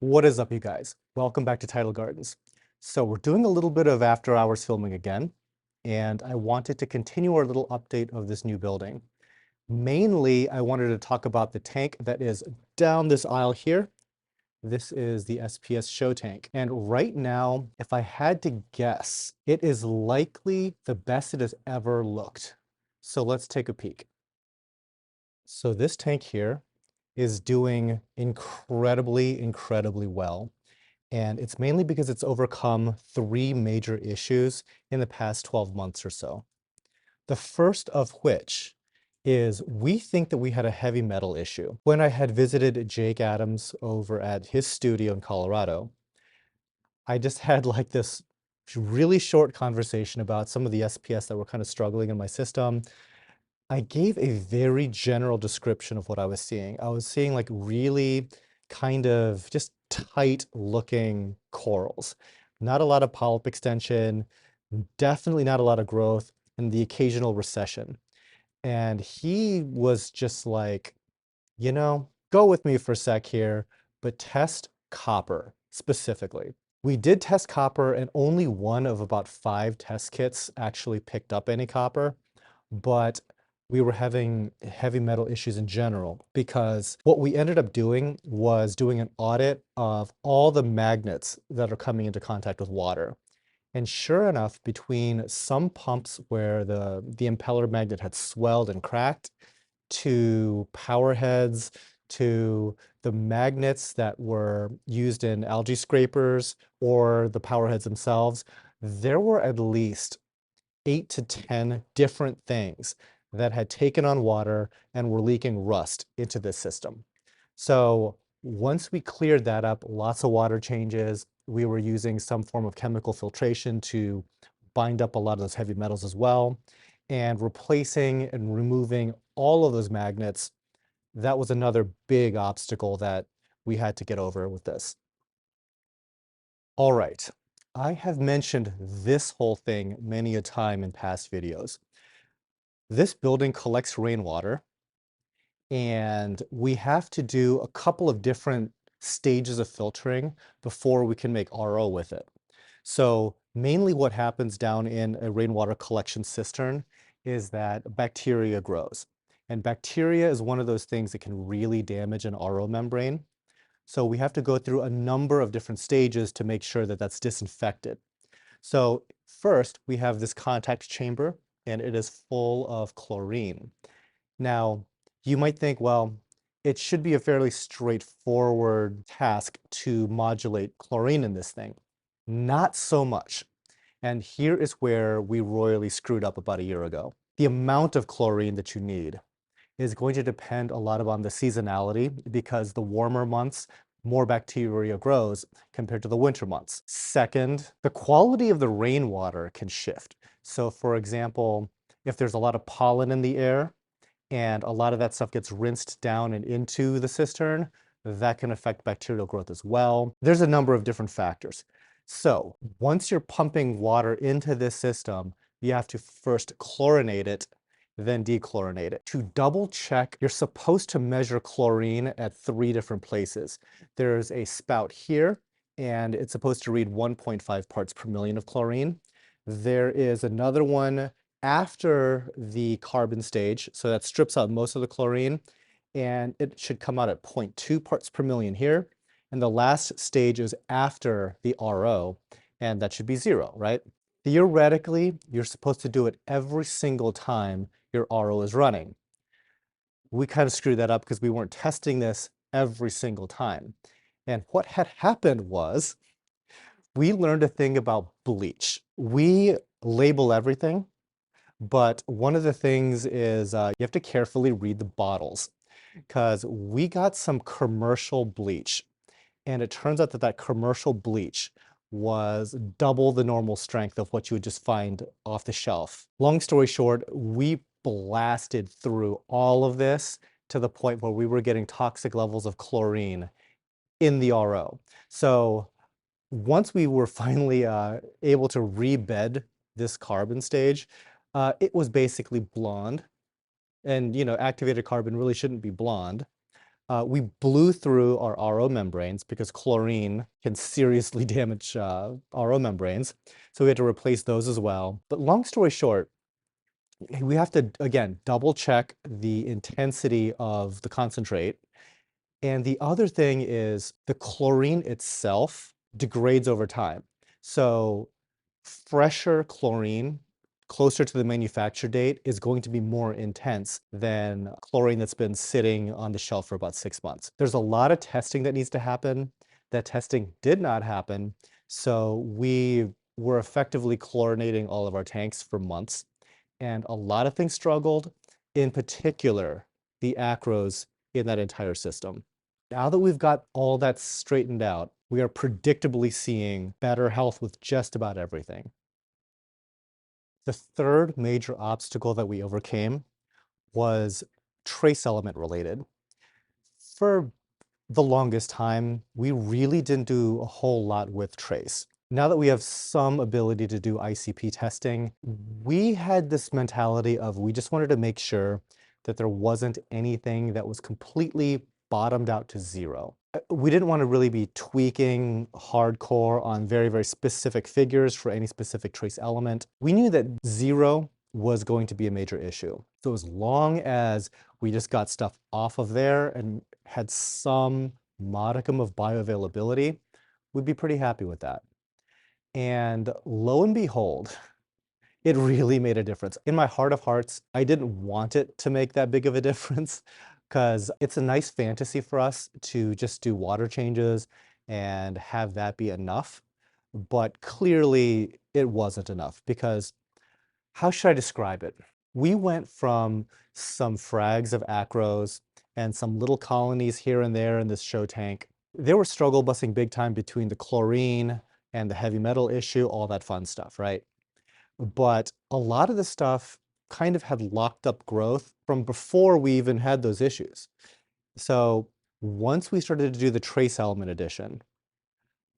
What is up, you guys? Welcome back to Tidal Gardens. So we're doing a little bit of after hours filming again, and I wanted to continue our little update of this new building. Mainly, I wanted to talk about the tank that is down this aisle here. This is the SPS Show Tank. And right now, if I had to guess, it is likely the best it has ever looked. So let's take a peek. So this tank here is doing incredibly well. And it's mainly because it's overcome three major issues in the past 12 months or so. The first of which is we think that we had a heavy metal issue. When I had visited Jake Adams over at his studio in Colorado, I just had like this really short conversation about some of the SPS that were kind of struggling in my system. I gave a very general description of what I was seeing. I was seeing like really kind of just tight looking corals. Not a lot of polyp extension, definitely not a lot of growth, and the occasional recession. And he was just like, go with me for a sec here, but test copper specifically. We did test copper, and only one of about 5 test kits actually picked up any copper, but we were having heavy metal issues in general because what we ended up doing was doing an audit of all the magnets that are coming into contact with water. And sure enough, between some pumps where the impeller magnet had swelled and cracked, to power heads, to the magnets that were used in algae scrapers or the power heads themselves, there were at least 8 to 10 different things that had taken on water and were leaking rust into this system. So once we cleared that up, lots of water changes, we were using some form of chemical filtration to bind up a lot of those heavy metals as well, and replacing and removing all of those magnets. That was another big obstacle that we had to get over with this. All right, I have mentioned this whole thing many a time in past videos. This building collects rainwater, and we have to do a couple of different stages of filtering before we can make RO with it. So mainly what happens down in a rainwater collection cistern is that bacteria grows. And bacteria is one of those things that can really damage an RO membrane. So we have to go through a number of different stages to make sure that that's disinfected. So first, we have this contact chamber, and it is full of chlorine. Now, you might think, well, it should be a fairly straightforward task to modulate chlorine in this thing. Not so much. And here is where we royally screwed up about a year ago. The amount of chlorine that you need is going to depend a lot on the seasonality because the warmer months, more bacteria grows compared to the winter months. Second, the quality of the rainwater can shift. So for example, if there's a lot of pollen in the air and a lot of that stuff gets rinsed down and into the cistern, that can affect bacterial growth as well. There's a number of different factors. So once you're pumping water into this system, you have to first chlorinate it, then dechlorinate it. To double check, you're supposed to measure chlorine at 3 different places. There's a spout here, and it's supposed to read 1.5 parts per million of chlorine. There is another one after the carbon stage, so that strips out most of the chlorine, and it should come out at 0.2 parts per million here. And the last stage is after the RO, and that should be 0, right? Theoretically, you're supposed to do it every single time your RO is running. We kind of screwed that up because we weren't testing this every single time. And what had happened was we learned a thing about bleach. We label everything, but one of the things is you have to carefully read the bottles because we got some commercial bleach, and it turns out that that commercial bleach was double the normal strength of what you would just find off the shelf. Long story short, we blasted through all of this to the point where we were getting toxic levels of chlorine in the RO. So once we were finally able to rebed this carbon stage, it was basically blonde. And activated carbon really shouldn't be blonde. We blew through our RO membranes because chlorine can seriously damage RO membranes. So we had to replace those as well. But long story short, we have to, again, double check the intensity of the concentrate. And the other thing is the chlorine itself degrades over time. So fresher chlorine closer to the manufacture date is going to be more intense than chlorine that's been sitting on the shelf for about 6 months. There's a lot of testing that needs to happen. That testing did not happen. So we were effectively chlorinating all of our tanks for months. And a lot of things struggled, in particular, the acros in that entire system. Now that we've got all that straightened out, we are predictably seeing better health with just about everything. The third major obstacle that we overcame was trace element related. For the longest time, we really didn't do a whole lot with trace. Now that we have some ability to do ICP testing, we had this mentality of we just wanted to make sure that there wasn't anything that was completely bottomed out to zero. We didn't want to really be tweaking hardcore on very, very specific figures for any specific trace element. We knew that zero was going to be a major issue. So as long as we just got stuff off of there and had some modicum of bioavailability, we'd be pretty happy with that. And lo and behold, it really made a difference. In my heart of hearts, I didn't want it to make that big of a difference because it's a nice fantasy for us to just do water changes and have that be enough. But clearly it wasn't enough because how should I describe it? We went from some frags of acros and some little colonies here and there in this show tank. They were struggle busing big time between the chlorine and the heavy metal issue, all that fun stuff, right? But a lot of the stuff kind of had locked up growth from before we even had those issues. So once we started to do the trace element addition,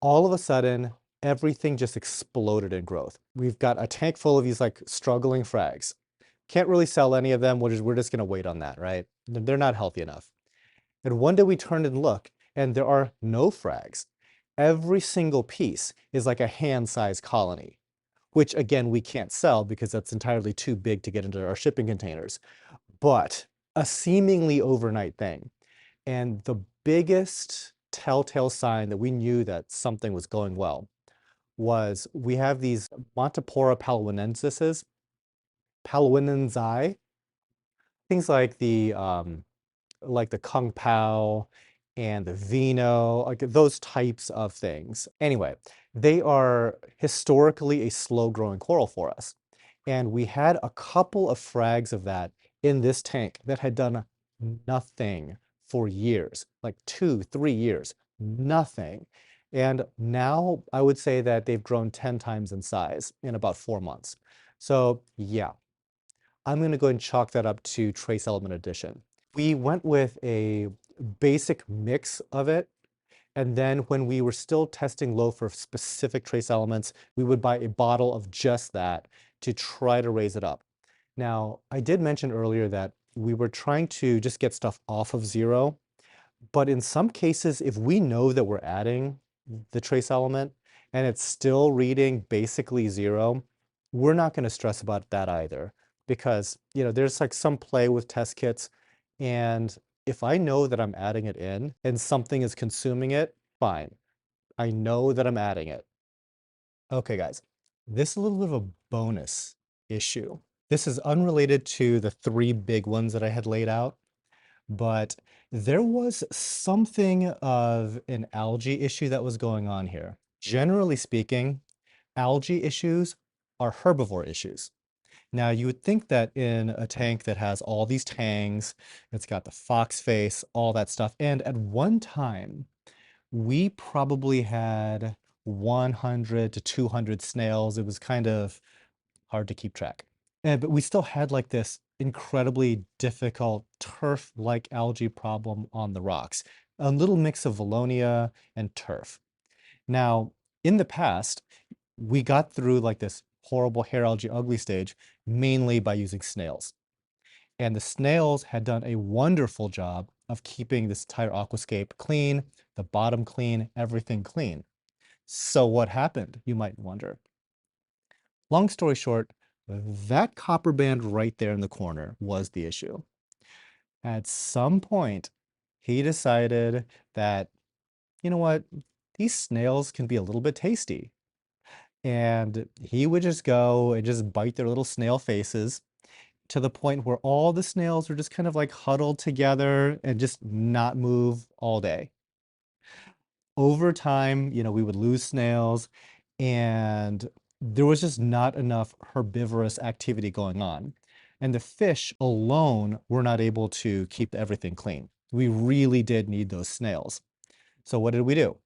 all of a sudden, everything just exploded in growth. We've got a tank full of these like struggling frags. Can't really sell any of them. We're just going to wait on that, right? They're not healthy enough. And one day we turned and looked, and there are no frags. Every single piece is like a hand-sized colony, which again, we can't sell because that's entirely too big to get into our shipping containers, but a seemingly overnight thing. And the biggest telltale sign that we knew that something was going well was we have these Montipora palawinensis, things like the Kung Pao and the Vino, like those types of things. Anyway, they are historically a slow-growing coral for us. And we had a couple of frags of that in this tank that had done nothing for years, like 2, 3 years, nothing. And now I would say that they've grown 10 times in size in about 4 months. So yeah, I'm going to go ahead and chalk that up to trace element addition. We went with a basic mix of it. And then when we were still testing low for specific trace elements, we would buy a bottle of just that to try to raise it up. Now, I did mention earlier that we were trying to just get stuff off of zero. But in some cases, if we know that we're adding the trace element and it's still reading basically zero, we're not going to stress about that either because, there's like some play with test kits. And if I know that I'm adding it in and something is consuming it, fine. I know that I'm adding it. Okay, guys, this is a little bit of a bonus issue. This is unrelated to the 3 big ones that I had laid out, but there was something of an algae issue that was going on here. Generally speaking, algae issues are herbivore issues. Now, you would think that in a tank that has all these tangs, it's got the fox face, all that stuff, and at one time, we probably had 100 to 200 snails. It was kind of hard to keep track. But we still had like this incredibly difficult turf-like algae problem on the rocks, a little mix of Valonia and turf. Now, in the past, we got through like this horrible hair algae ugly stage mainly by using snails. And the snails had done a wonderful job of keeping this entire aquascape clean, the bottom clean, everything clean. So what happened, you might wonder? Long story short, that copper band right there in the corner was the issue. At some point, he decided that, you know what, these snails can be a little bit tasty. And he would just go and just bite their little snail faces to the point where all the snails were just kind of like huddled together and just not move all day. Over time, we would lose snails, and there was just not enough herbivorous activity going on. And the fish alone were not able to keep everything clean. We really did need those snails. So what did we do?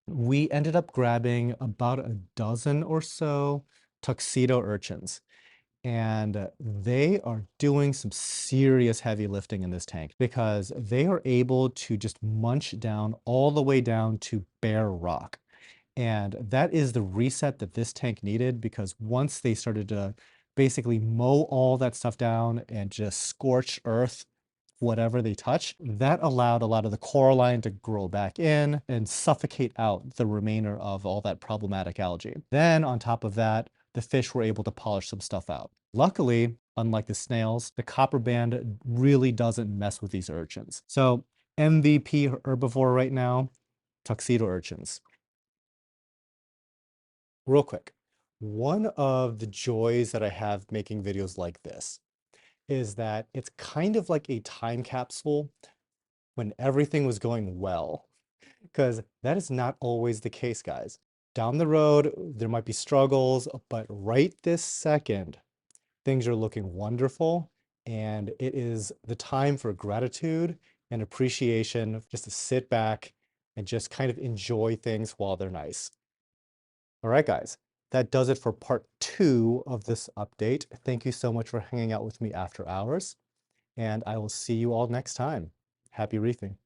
We ended up grabbing about a dozen or so tuxedo urchins, and they are doing some serious heavy lifting in this tank because they are able to just munch down all the way down to bare rock. And that is the reset that this tank needed, because once they started to basically mow all that stuff down and just scorch earth whatever they touch, that allowed a lot of the coralline to grow back in and suffocate out the remainder of all that problematic algae. Then on top of that, the fish were able to polish some stuff out. Luckily, unlike the snails, the copper band really doesn't mess with these urchins. So MVP herbivore right now, tuxedo urchins. Real quick, one of the joys that I have making videos like this is that it's kind of like a time capsule when everything was going well, because that is not always the case, guys. Down the road, there might be struggles, but right this second, things are looking wonderful, and it is the time for gratitude and appreciation, just to sit back and just kind of enjoy things while they're nice. All right, guys, that does it for part 2 of this update. Thank you so much for hanging out with me after hours, and I will see you all next time. Happy reefing.